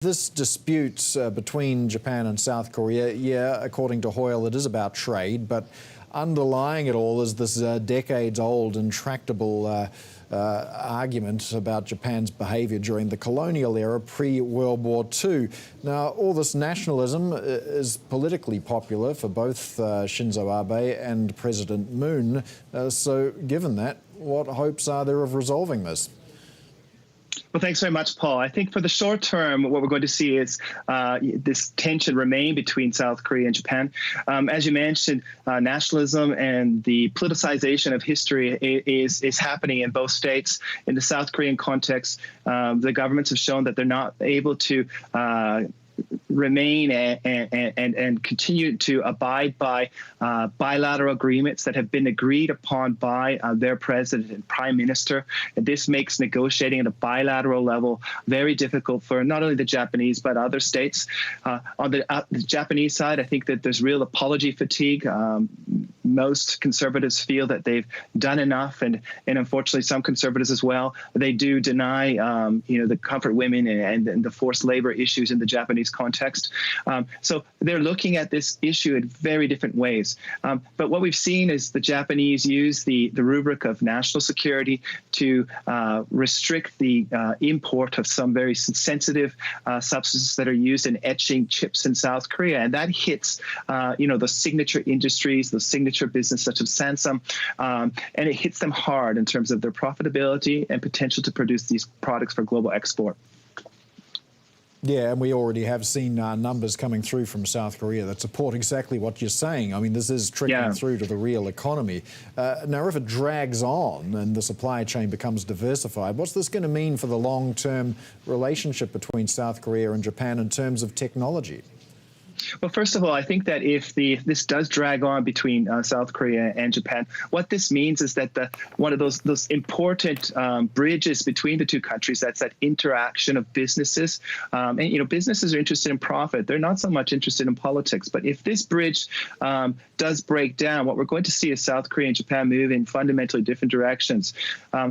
This dispute between Japan and South Korea, yeah, according to Hoyle, it is about trade, but underlying it all is this decades-old intractable argument about Japan's behaviour during the colonial era pre-World War II. Now, all this nationalism is politically popular for both Shinzo Abe and President Moon. So given that, what hopes are there of resolving this? Well, thanks very much, Paul. I think for the short term, what we're going to see is this tension remain between South Korea and Japan. As you mentioned, nationalism and the politicization of history is happening in both states. In the South Korean context, the governments have shown that they're not able to remain and continue to abide by bilateral agreements that have been agreed upon by their president and prime minister. And this makes negotiating at a bilateral level very difficult for not only the Japanese but other states. On the Japanese side, I think that there's real apology fatigue. Most conservatives feel that they've done enough, and unfortunately some conservatives as well, they do deny the comfort women and the forced labor issues in the Japanese context. So they're looking at this issue in very different ways. But what we've seen is the Japanese use the rubric of national security to restrict the import of some very sensitive substances that are used in etching chips in South Korea, and that hits the signature industries, the signature business such as Samsung, and it hits them hard in terms of their profitability and potential to produce these products for global export. Yeah, and we already have seen numbers coming through from South Korea that support exactly what you're saying. I mean, this is trickling through to the real economy. Now, if it drags on and the supply chain becomes diversified, what's this going to mean for the long-term relationship between South Korea and Japan in terms of technology? Well, first of all, I think that if this does drag on between South Korea and Japan, what this means is that one of those important bridges between the two countries, that's that interaction of businesses. And businesses are interested in profit. They're not so much interested in politics. But if this bridge does break down, what we're going to see is South Korea and Japan move in fundamentally different directions.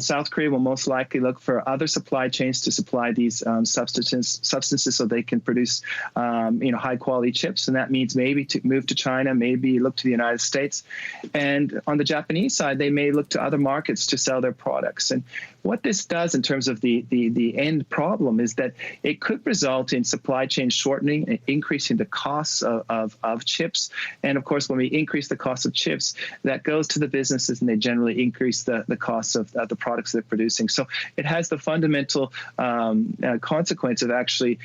South Korea will most likely look for other supply chains to supply these substances so they can produce high-quality chips, and that means maybe to move to China, maybe look to the United States. And on the Japanese side, they may look to other markets to sell their products. And what this does in terms of the end problem is that it could result in supply chain shortening and increasing the costs of chips. And of course, when we increase the cost of chips, that goes to the businesses and they generally increase the costs of the products they're producing. So it has the fundamental consequence of actually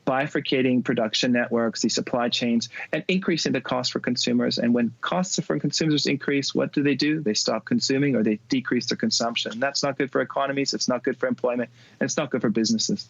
bifurcating production networks, the supply chains, and increasing the cost for consumers. And when costs for consumers increase, what do? They stop consuming or they decrease their consumption. That's not good for economies, it's not good for employment, and it's not good for businesses.